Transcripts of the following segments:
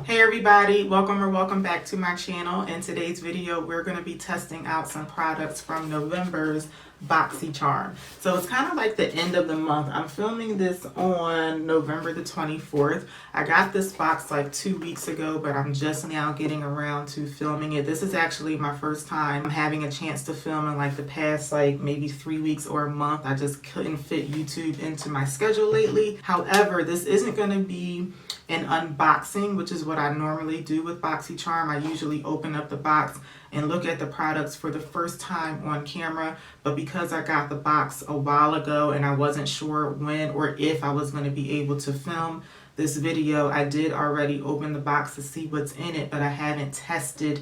Hey everybody, welcome back to my channel. In today's video we're going to be testing out some products from November's BOXYCHARM. So it's kind of like the end of the month. I'm filming this on November the 24th. I got this box like 2 weeks ago, but I'm just now getting around to filming it. This is actually my first time having a chance to film in like the past like maybe 3 weeks or a month. I just couldn't fit YouTube into my schedule lately. However, this isn't going to be an unboxing, which is what I normally do with BOXYCHARM. I usually open up the box and look at the products for the first time on camera, but because I got the box a while ago and I wasn't sure when or if I was going to be able to film this video, I did already open the box to see what's in it, but I haven't tested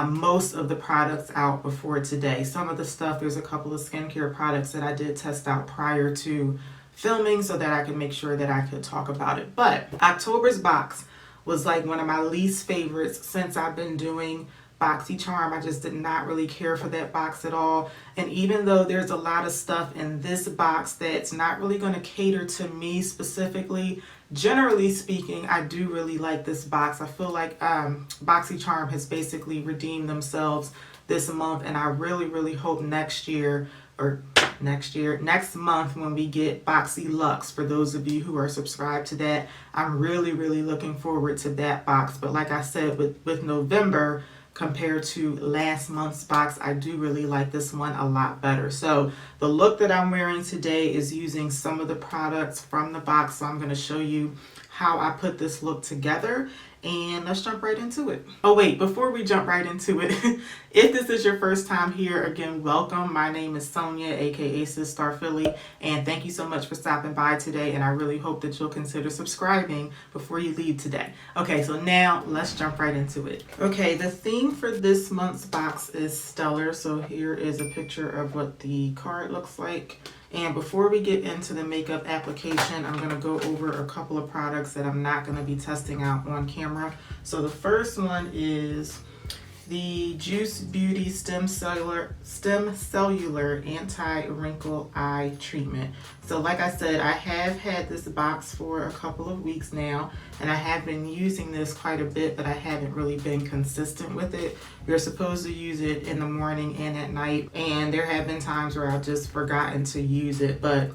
most of the products out before today. Some of the stuff, there's a couple of skincare products that I did test out prior to filming so that I could make sure that I could talk about it. But October's box was like one of my least favorites since I've been doing BOXYCHARM. I just did not really care for that box at all. And even though there's a lot of stuff in this box that's not really going to cater to me specifically, generally speaking, I do really like this box. I feel like BOXYCHARM has basically redeemed themselves this month, and I really hope next month when we get Boxy Luxe, for those of you who are subscribed to that, I'm really looking forward to that box. But like I said, with November compared to last month's box, I do really like this one a lot better. So the look that I'm wearing today is using some of the products from the box. So I'm going to show you how I put this look together, and let's jump right into it. Oh wait, before we jump right into it, if this is your first time here, again, welcome. My name is Sonia, aka SistarPhilly, and thank you so much for stopping by today, and I really hope that you'll consider subscribing before you leave today. Okay, so now let's jump right into it. Okay, the theme for this month's box is stellar, so here is a picture of what the card looks like. And before we get into the makeup application, I'm going to go over a couple of products that I'm not going to be testing out on camera. So the first one is the Juice Beauty Stem Cellular Anti-Wrinkle Eye Treatment. So like I said, I have had this box for a couple of weeks now, and I have been using this quite a bit, but I haven't really been consistent with it. You're supposed to use it in the morning and at night, and there have been times where I've just forgotten to use it, but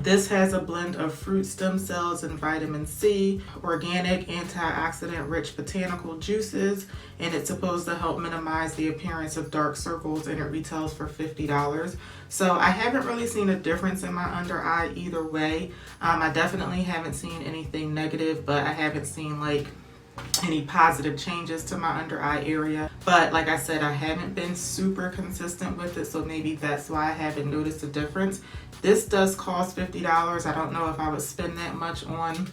this has a blend of fruit stem cells and vitamin C, organic antioxidant-rich botanical juices, and it's supposed to help minimize the appearance of dark circles, and it retails for $50. So I haven't really seen a difference in my under eye either way. I definitely haven't seen anything negative, but I haven't seen like any positive changes to my under eye area. But like I said, I haven't been super consistent with it, so maybe that's why I haven't noticed a difference. This does cost $50. I don't know if I would spend that much on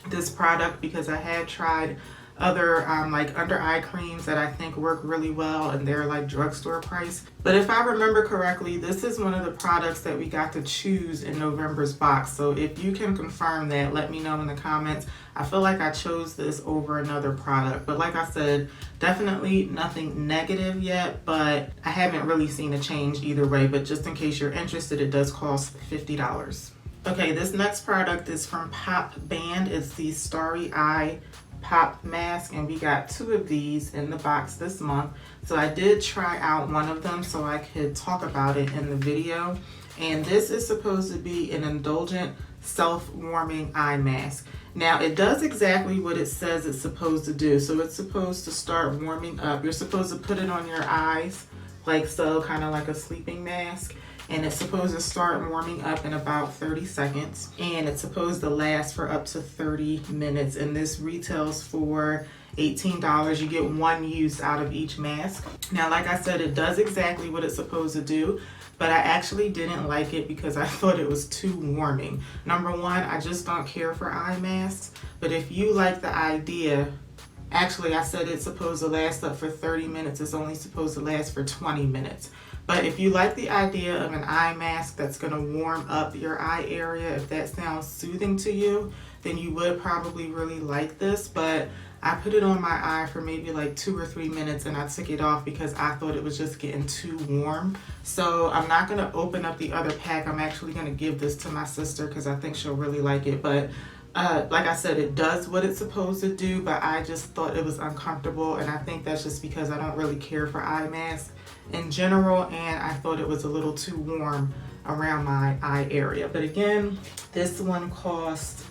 this product because I have tried other like under eye creams that I think work really well, and they're like drugstore price. But if I remember correctly, this is one of the products that we got to choose in November's box. So if you can confirm that, let me know in the comments. I feel like I chose this over another product, but like I said, definitely nothing negative yet, but I haven't really seen a change either way. But just in case you're interested, it does cost $50. Okay, this next product is from Popband. It's the Starry Eye Pop Mask, and we got 2 of these in the box this month. So I did try out one of them so I could talk about it in the video. And this is supposed to be an indulgent self-warming eye mask. Now it does exactly what it says it's supposed to do. So it's supposed to start warming up. You're supposed to put it on your eyes like so, kind of like a sleeping mask. And it's supposed to start warming up in about 30 seconds. And it's supposed to last for up to 30 minutes. And this retails for $18. You get 1 use out of each mask. Now, like I said, it does exactly what it's supposed to do, but I actually didn't like it because I thought it was too warming. Number one, I just don't care for eye masks. But if you like the idea, actually I said it's supposed to last up for 30 minutes. It's only supposed to last for 20 minutes. But if you like the idea of an eye mask that's going to warm up your eye area, if that sounds soothing to you, then you would probably really like this. But I put it on my eye for maybe like 2 or 3 minutes, and I took it off because I thought it was just getting too warm. So I'm not going to open up the other pack. I'm actually going to give this to my sister because I think she'll really like it. But Like I said, it does what it's supposed to do, but I just thought it was uncomfortable, and I think that's just because I don't really care for eye masks in general, and I thought it was a little too warm around my eye area. But again, this one cost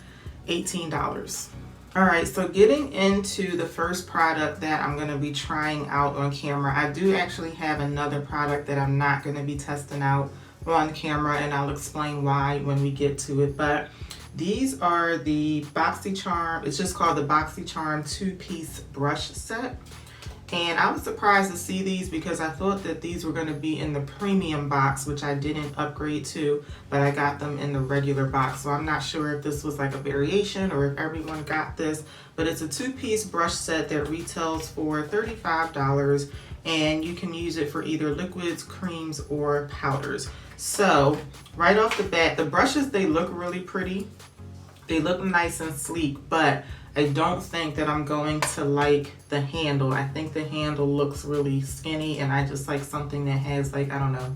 $18. All right, so getting into the first product that I'm going to be trying out on camera, I do actually have another product that I'm not going to be testing out on camera, and I'll explain why when we get to it. But these are the BOXYCHARM, it's just called the BOXYCHARM 2-piece brush set. And I was surprised to see these because I thought that these were going to be in the premium box, which I didn't upgrade to, but I got them in the regular box. So I'm not sure if this was like a variation or if everyone got this, but it's a 2-piece brush set that retails for $35, and you can use it for either liquids, creams, or powders. So right off the bat, the brushes, they look really pretty. They look nice and sleek, but I don't think that I'm going to like the handle. I think the handle looks really skinny, and I just like something that has, like, I don't know,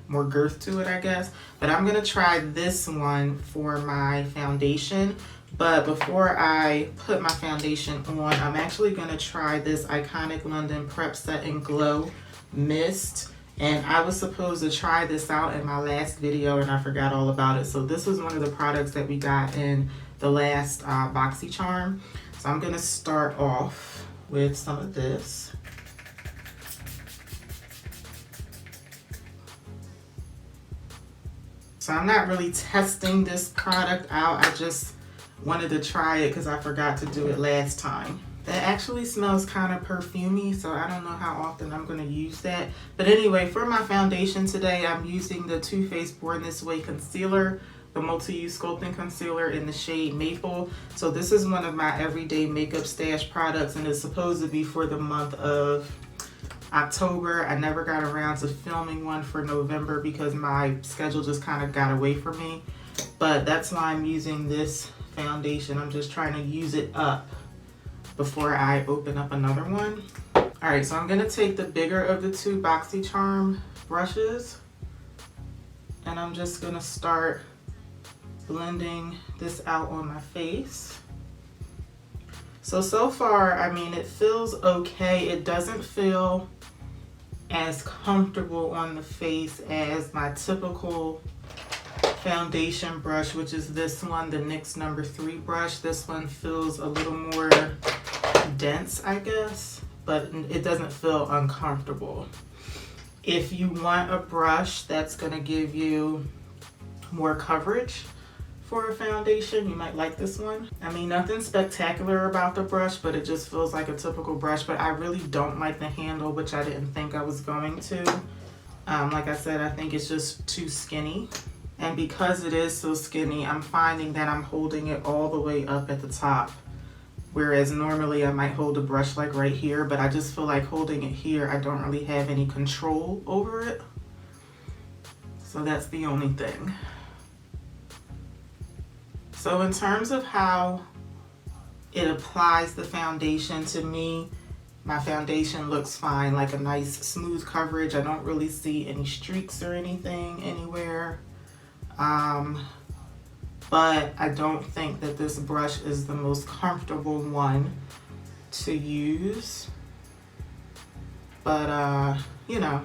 more girth to it, I guess. But I'm gonna try this one for my foundation. But before I put my foundation on, I'm actually gonna try this Iconic London Prep Set and Glow Mist. And I was supposed to try this out in my last video, and I forgot all about it. So this was one of the products that we got in the last BOXYCHARM. So I'm gonna start off with some of this. So I'm not really testing this product out. I just wanted to try it because I forgot to do it last time. That actually smells kind of perfumey, so I don't know how often I'm going to use that. But anyway, for my foundation today, I'm using the Too Faced Born This Way concealer, the multi-use sculpting concealer in the shade Maple. So this is one of my everyday makeup stash products, and it's supposed to be for the month of October. I never got around to filming one for November because my schedule just kind of got away from me. But that's why I'm using this foundation. I'm just trying to use it up before I open up another one. All right, so I'm gonna take the bigger of the two BOXYCHARM brushes, and I'm just gonna start blending this out on my face. So far, I mean, it feels okay. It doesn't feel as comfortable on the face as my typical foundation brush, which is this one, the NYX No. 3 brush. This one feels a little more dense, I guess, but it doesn't feel uncomfortable. If you want a brush that's gonna give you more coverage for a foundation, you might like this one. I mean, nothing spectacular about the brush, but it just feels like a typical brush. But I really don't like the handle, which I didn't think I was going to. Like I said, I think it's just too skinny. And because it is so skinny, I'm finding that I'm holding it all the way up at the top. Whereas normally I might hold a brush like right here, but I just feel like holding it here, I don't really have any control over it. So that's the only thing. So in terms of how it applies the foundation, to me, my foundation looks fine, like a nice smooth coverage. I don't really see any streaks or anything anywhere. But I don't think that this brush is the most comfortable one to use. But, you know,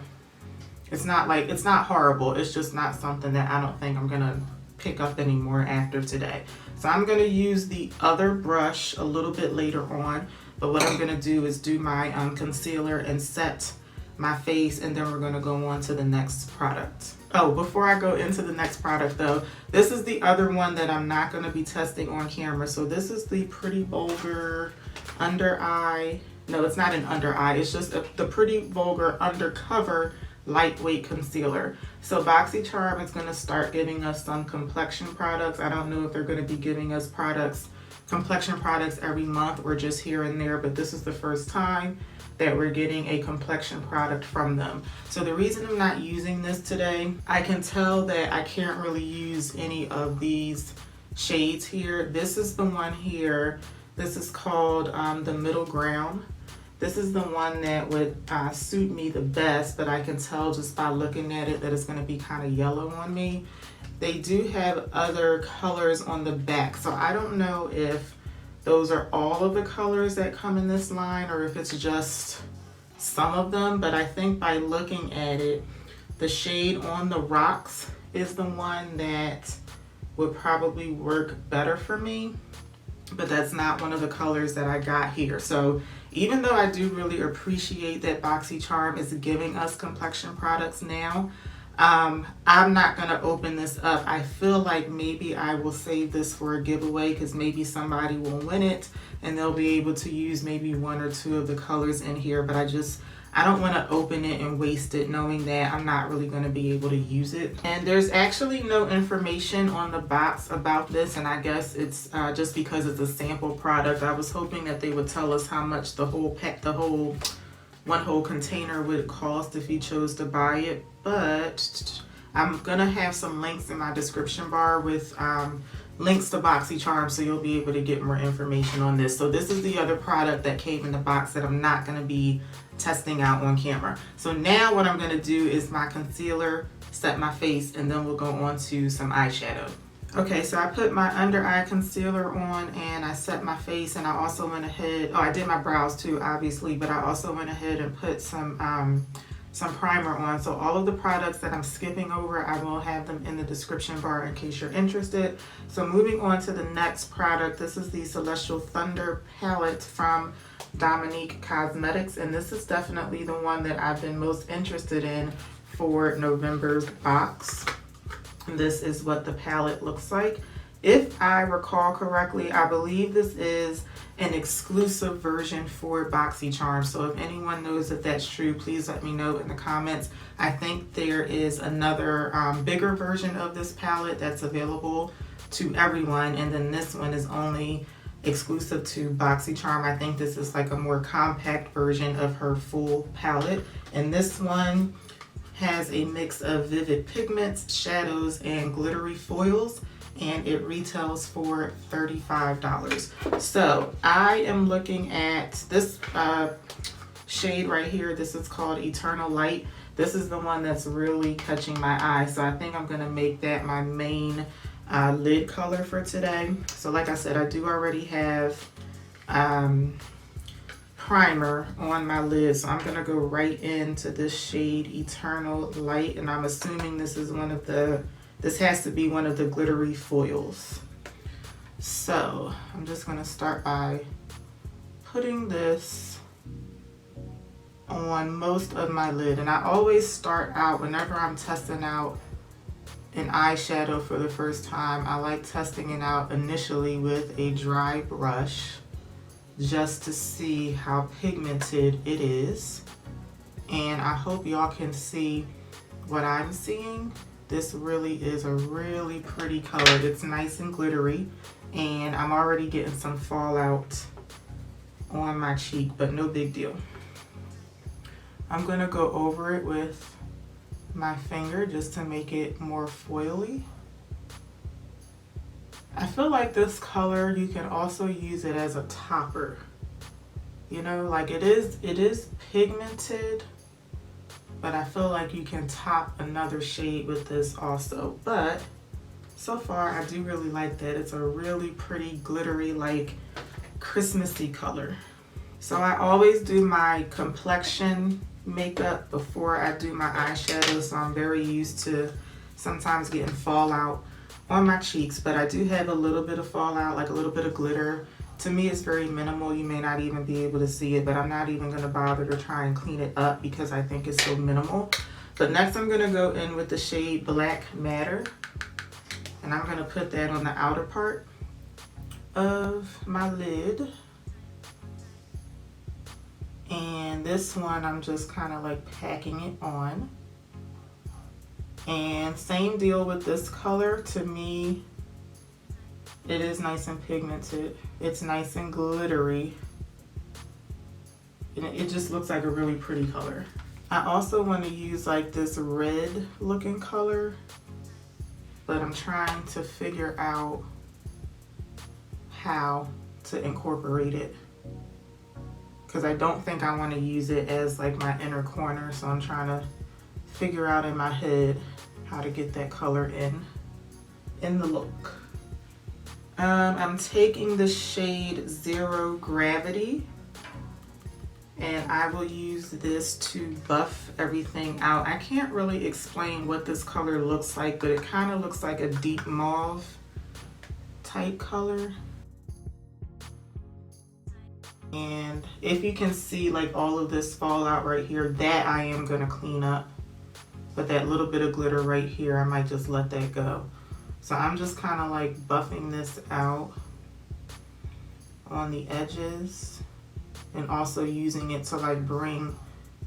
it's not horrible. It's just not something that I don't think I'm gonna pick up anymore after today. So I'm gonna use the other brush a little bit later on. But what I'm gonna do is do my concealer and set my face, and then we're gonna go on to the next product. Oh, before I go into the next product though, this is the other one that I'm not gonna be testing on camera. So this is the Pretty Vulgar Under Eye. No, it's not an under eye, it's just the Pretty Vulgar Undercover Lightweight Concealer. So BOXYCHARM is gonna start giving us some complexion products. I don't know if they're gonna be giving us complexion products every month or just here and there, but this is the first time that we're getting a complexion product from them. So the reason I'm not using this today, I can tell that I can't really use any of these shades here. This is the one here. This is called the Middle Ground. This is the one that would suit me the best, but I can tell just by looking at it that it's gonna be kind of yellow on me. they do have other colors on the back. So I don't know if those are all of the colors that come in this line or if it's just some of them, but I think by looking at it, the shade on the rocks is the one that would probably work better for me, but that's not one of the colors that I got here. So even though I do really appreciate that BOXYCHARM is giving us complexion products now, I'm not gonna open this up. I feel like maybe I will save this for a giveaway because maybe somebody will win it and they'll be able to use maybe one or two of the colors in here, but I don't want to open it and waste it knowing that I'm not really going to be able to use it. And there's actually no information on the box about this, and I guess it's just because it's a sample product. I was hoping that they would tell us how much the whole one whole container would cost if you chose to buy it, but I'm gonna have some links in my description bar with links to BOXYCHARM, so you'll be able to get more information on this. So this is the other product that came in the box that I'm not gonna be testing out on camera. So now what I'm gonna do is my concealer, set my face, and then we'll go on to some eyeshadow. Okay, so I put my under eye concealer on and I set my face, and I also went ahead, I did my brows too, obviously, but I also went ahead and put some primer on. So all of the products that I'm skipping over, I will have them in the description bar in case you're interested. So moving on to the next product, this is the Celestial Thunder palette from Dominique Cosmetics, and this is definitely the one that I've been most interested in for November's box. This is what the palette looks like. If I recall correctly, I believe this is an exclusive version for BOXYCHARM. So if anyone knows if that's true, please let me know in the comments. I think there is another bigger version of this palette that's available to everyone, and then this one is only exclusive to BOXYCHARM. I think this is like a more compact version of her full palette, and this one has a mix of vivid pigments, shadows, and glittery foils, and it retails for $35. So I am looking at this shade right here. This is called Eternal Light. This is the one that's really catching my eye, so I think I'm gonna make that my main lid color for today. So like I said, I do already have primer on my lid, so I'm gonna go right into this shade Eternal Light, and I'm assuming this is this has to be one of the glittery foils. So I'm just gonna start by putting this on most of my lid, and I always start out whenever I'm testing out an eyeshadow for the first time. I like testing it out initially with a dry brush just to see how pigmented it is, and I hope y'all can see what I'm seeing. This really is a really pretty color. It's nice and glittery, and I'm already getting some fallout on my cheek, but no big deal. I'm gonna go over it with my finger just to make it more foily. I feel like this color, you can also use it as a topper. You know, like it is pigmented, but I feel like you can top another shade with this also. But so far, I do really like that. It's a really pretty glittery, like Christmassy color. So I always do my complexion makeup before I do my eyeshadow, so I'm very used to sometimes getting fallout on my cheeks, but I do have a little bit of fallout, like a little bit of glitter. To me, it's very minimal. You may not even be able to see it, but I'm not even gonna bother to try and clean it up because I think it's so minimal. But next I'm gonna go in with the shade Black Matter, and I'm gonna put that on the outer part of my lid. And this one, I'm just kind of like packing it on. And same deal with this color. To me, it is nice and pigmented. It's nice and glittery. And it just looks like a really pretty color. I also want to use like this red looking color, but I'm trying to figure out how to incorporate it, because I don't think I want to use it as like my inner corner, so I'm trying to figure out in my head how to get that color in. in the look. I'm taking the shade Zero Gravity, and I will use this to buff everything out. I can't really explain what this color looks like, but it kind of looks like a deep mauve type color. And if you can see like all of this fallout right here, that I am gonna clean up. But that little bit of glitter right here, I might just let that go. So I'm just kind of like buffing this out on the edges and also using it to like bring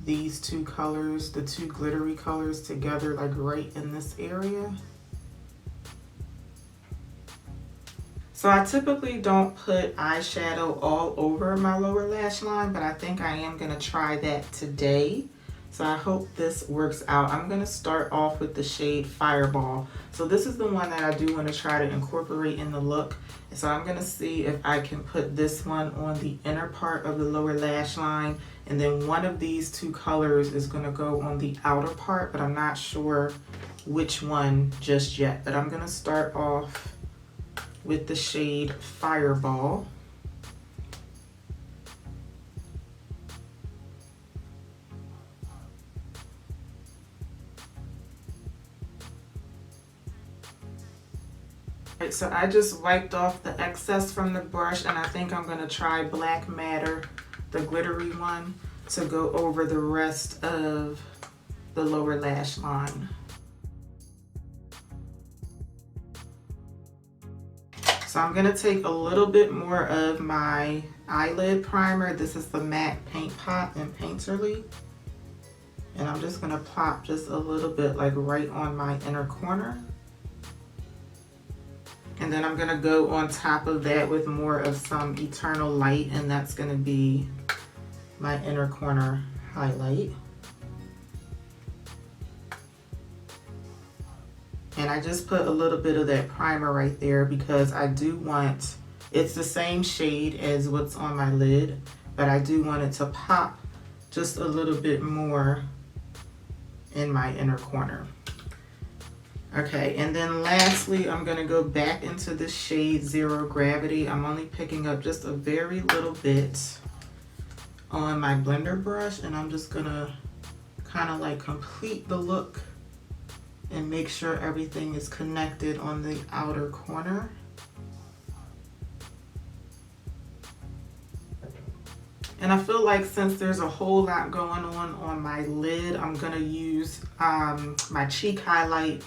these two colors, the two glittery colors together, like right in this area. So I typically don't put eyeshadow all over my lower lash line, but I think I am gonna try that today. So I hope this works out. I'm gonna start off with the shade Fireball. So this is the one that I do want to try to incorporate in the look. So I'm gonna see if I can put this one on the inner part of the lower lash line, and then one of these two colors is gonna go on the outer part, but I'm not sure which one just yet. But I'm gonna start off with the shade Fireball. So I just wiped off the excess from the brush, and I think I'm gonna try Black Matter, the glittery one, to go over the rest of the lower lash line. So I'm gonna take a little bit more of my eyelid primer. This is the MAC Paint Pot and Painterly. And I'm just gonna pop just a little bit like right on my inner corner. And then I'm gonna go on top of that with more of some Eternal Light, and that's gonna be my inner corner highlight. And I just put a little bit of that primer right there because I do want, it's the same shade as what's on my lid, but I do want it to pop just a little bit more in my inner corner. Okay, and then lastly, I'm gonna go back into the shade Zero Gravity. I'm only picking up just a very little bit on my blender brush, and I'm just gonna kind of like complete the look and make sure everything is connected on the outer corner. And I feel like since there's a whole lot going on my lid, I'm gonna use my cheek highlight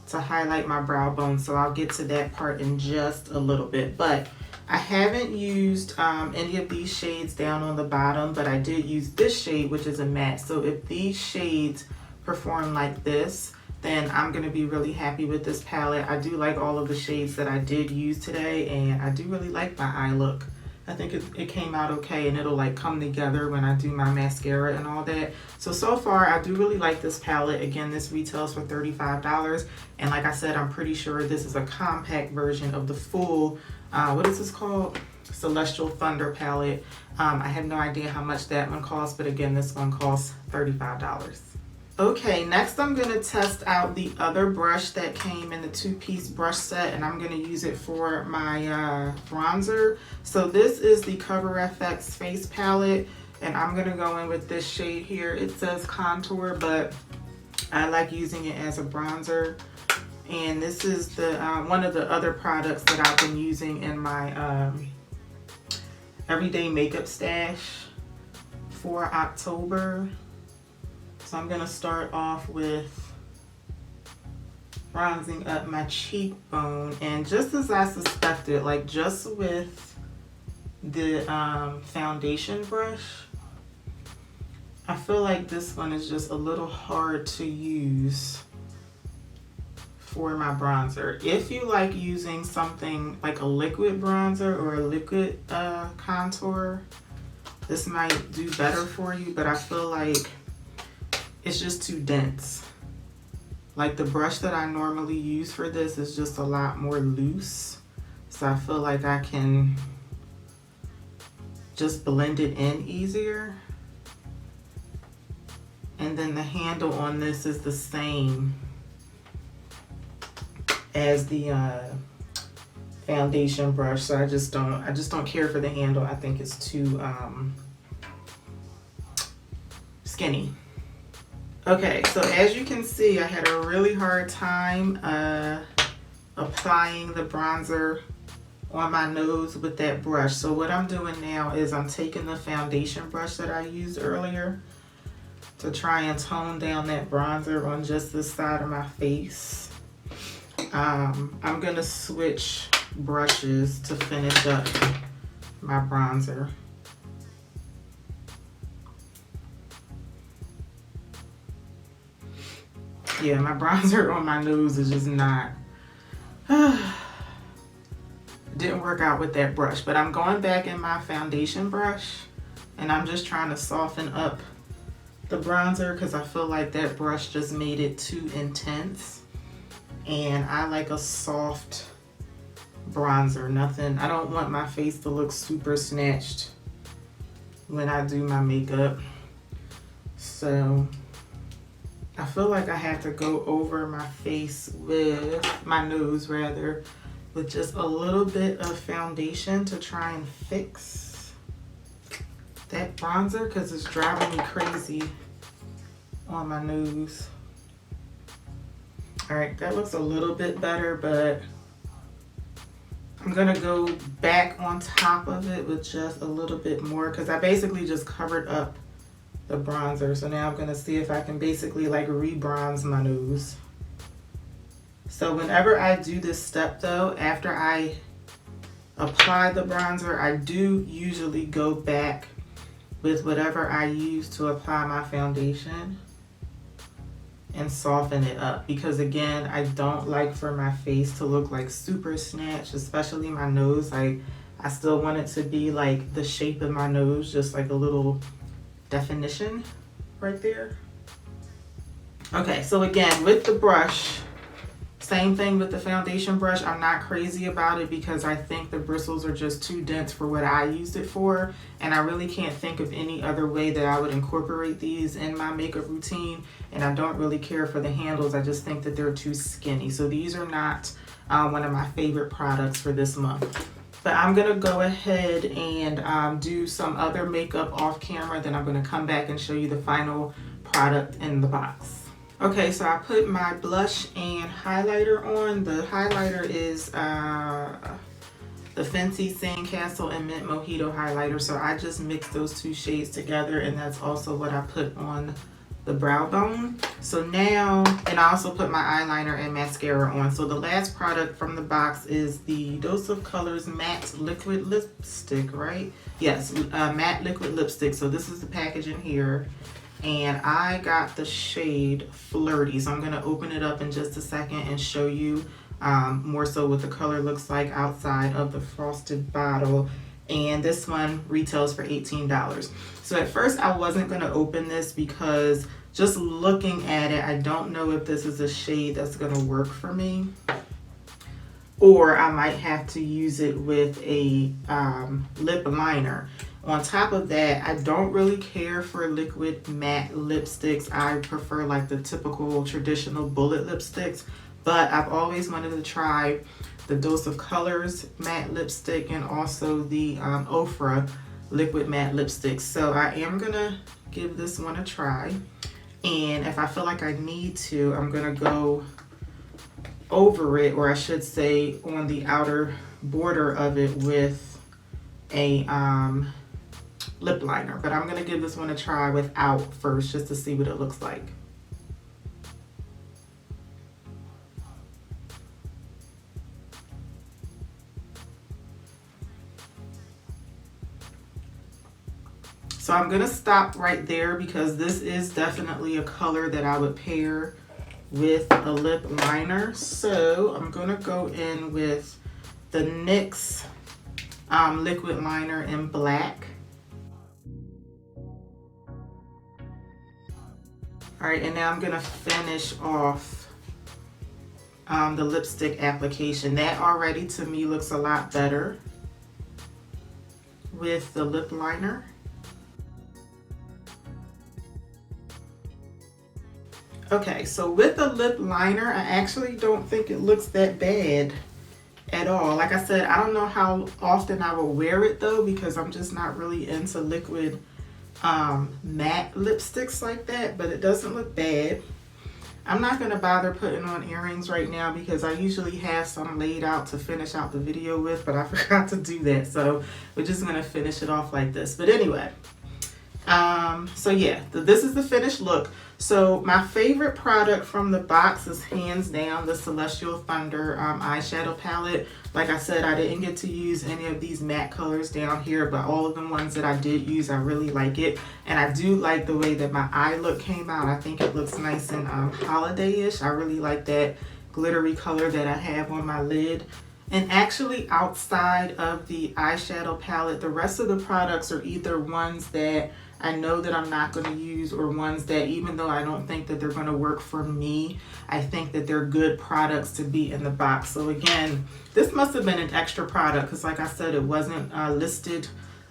to highlight my brow bone, so I'll get to that part in just a little bit. But I haven't used any of these shades down on the bottom, but I did use this shade, which is a matte. So if these shades perform like this, then I'm gonna be really happy with this palette. I do like all of the shades that I did use today, and I do really like my eye look. I think it came out okay, and it'll like come together when I do my mascara and all that. So far, I do really like this palette. Again, this retails for $35. And like I said, I'm pretty sure this is a compact version of the full, what is this called? Celestial Thunder palette. I have no idea how much that one costs, but again, this one costs $35. Okay, next I'm gonna test out the other brush that came in the two-piece brush set, and I'm gonna use it for my bronzer. So this is the Cover FX Face Palette, and I'm gonna go in with this shade here. It says Contour, but I like using it as a bronzer. And this is the one of the other products that I've been using in my everyday makeup stash for October. So I'm gonna start off with bronzing up my cheekbone, and just as I suspected, like just with the foundation brush, I feel like this one is just a little hard to use for my bronzer. If you like using something like a liquid bronzer or a liquid contour, this might do better for you, but I feel like it's just too dense. Like the brush that I normally use for this is just a lot more loose. So I feel like I can just blend it in easier. And then the handle on this is the same as the foundation brush. So I just don't care for the handle. I think it's too skinny. Okay, so as you can see, I had a really hard time applying the bronzer on my nose with that brush. So what I'm doing now is I'm taking the foundation brush that I used earlier to try and tone down that bronzer on just this side of my face. I'm gonna switch brushes to finish up my bronzer. Yeah, my bronzer on my nose is just not, didn't work out with that brush. But I'm going back in my foundation brush and I'm just trying to soften up the bronzer because I feel like that brush just made it too intense. And I like a soft bronzer, nothing, I don't want my face to look super snatched when I do my makeup. So I feel like I have to go over my face with, my nose rather, with just a little bit of foundation to try and fix that bronzer because it's driving me crazy on my nose. All right, that looks a little bit better, but I'm gonna go back on top of it with just a little bit more because I basically just covered up the bronzer. So now I'm gonna see if I can basically like re-bronze my nose. So whenever I do this step though, after I apply the bronzer, I do usually go back with whatever I use to apply my foundation and soften it up, because again, I don't like for my face to look like super snatched, especially my nose. Like I still want it to be like the shape of my nose, just like a little definition right there. Okay, so again, with the brush, same thing with the foundation brush. I'm not crazy about it because I think the bristles are just too dense for what I used it for, and I really can't think of any other way that I would incorporate these in my makeup routine, and I don't really care for the handles. I just think that they're too skinny. So these are not one of my favorite products for this month. But I'm gonna go ahead and do some other makeup off camera, then I'm gonna come back and show you the final product in the box. Okay, so I put my blush and highlighter on. The highlighter is the Fenty Sandcastle and Mint Mojito highlighter. So I just mixed those two shades together, and that's also what I put on the brow bone. So now, and I also put my eyeliner and mascara on. So the last product from the box is the Dose of Colors Matte Liquid Lipstick, right? Yes, matte liquid lipstick. So this is the packaging here. And I got the shade Flirty. So I'm gonna open it up in just a second and show you more so what the color looks like outside of the frosted bottle. And this one retails for $18. So at first I wasn't gonna open this because just looking at it, I don't know if this is a shade that's gonna work for me, or I might have to use it with a lip liner. On top of that, I don't really care for liquid matte lipsticks. I prefer like the typical traditional bullet lipsticks, but I've always wanted to try the Dose of Colors matte lipstick and also the Ofra liquid matte lipstick. So I am gonna give this one a try. And if I feel like I need to, I'm gonna go over it, or I should say on the outer border of it with a lip liner. But I'm gonna give this one a try without first, just to see what it looks like. So I'm gonna stop right there because this is definitely a color that I would pair with a lip liner. So I'm gonna go in with the NYX liquid liner in black. All right, and now I'm gonna finish off the lipstick application. That already to me looks a lot better with the lip liner. Okay, so with the lip liner, I actually don't think it looks that bad at all. Like I said, I don't know how often I will wear it though, because I'm just not really into liquid matte lipsticks like that, but it doesn't look bad. I'm not going to bother putting on earrings right now because I usually have some laid out to finish out the video with, but I forgot to do that, so we're just going to finish it off like this. But anyway, so yeah, this is the finished look. So my favorite product from the box is hands down the Celestial Thunder eyeshadow palette. Like I said, I didn't get to use any of these matte colors down here, but all of the ones that I did use, I really like it. And I do like the way that my eye look came out. I think it looks nice and holiday-ish. I really like that glittery color that I have on my lid. And actually outside of the eyeshadow palette, the rest of the products are either ones that I know that I'm not going to use, or ones that, even though I don't think that they're going to work for me, I think that they're good products to be in the box. So again, this must have been an extra product because like I said, it wasn't listed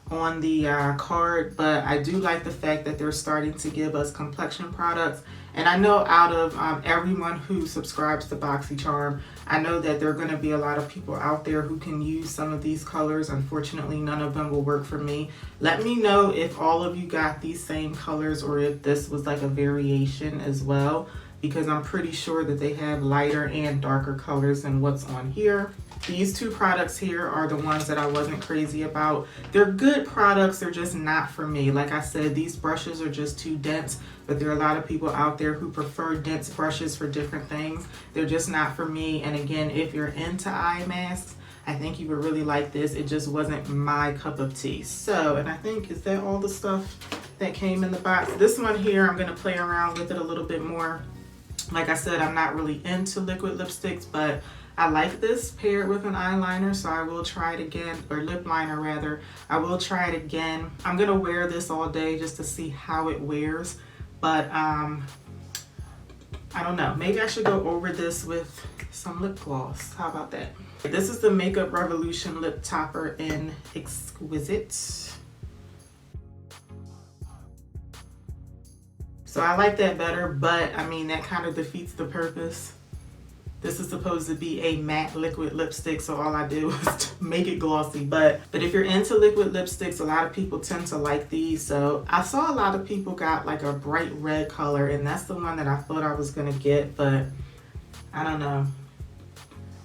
on the card, but I do like the fact that they're starting to give us complexion products. And I know out of everyone who subscribes to BOXYCHARM, I know that there are going to be a lot of people out there who can use some of these colors. Unfortunately, none of them will work for me. Let me know if all of you got these same colors or if this was like a variation as well, because I'm pretty sure that they have lighter and darker colors than what's on here. These two products here are the ones that I wasn't crazy about. They're good products, they're just not for me. Like I said, these brushes are just too dense, but there are a lot of people out there who prefer dense brushes for different things. They're just not for me. And again, if you're into eye masks, I think you would really like this. It just wasn't my cup of tea. So, and I think, is that all the stuff that came in the box? This one here, I'm gonna play around with it a little bit more. Like I said, I'm not really into liquid lipsticks, but I like this paired with an eyeliner, so I will try it again, or lip liner rather. I will try it again. I'm gonna wear this all day just to see how it wears, but I don't know. Maybe I should go over this with some lip gloss. How about that? This is the Makeup Revolution Lip Topper in Exquisite. So I like that better, but I mean, that kind of defeats the purpose. This is supposed to be a matte liquid lipstick, so all I did was to make it glossy. But if you're into liquid lipsticks, a lot of people tend to like these. So I saw a lot of people got like a bright red color, and that's the one that I thought I was gonna get, but I don't know.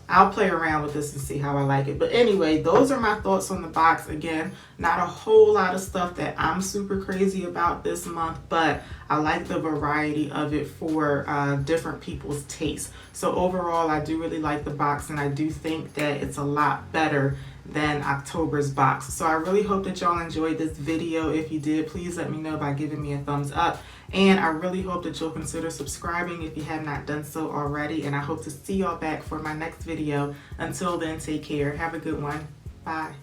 I'll play around with this and see how I like it. But anyway, those are my thoughts on the box. Again, not a whole lot of stuff that I'm super crazy about this month, but I like the variety of it for different people's tastes. So overall, I do really like the box, and I do think that it's a lot better than October's box. So I really hope that y'all enjoyed this video. If you did, please let me know by giving me a thumbs up. And I really hope that you'll consider subscribing if you have not done so already. And I hope to see y'all back for my next video. Until then, take care. Have a good one. Bye.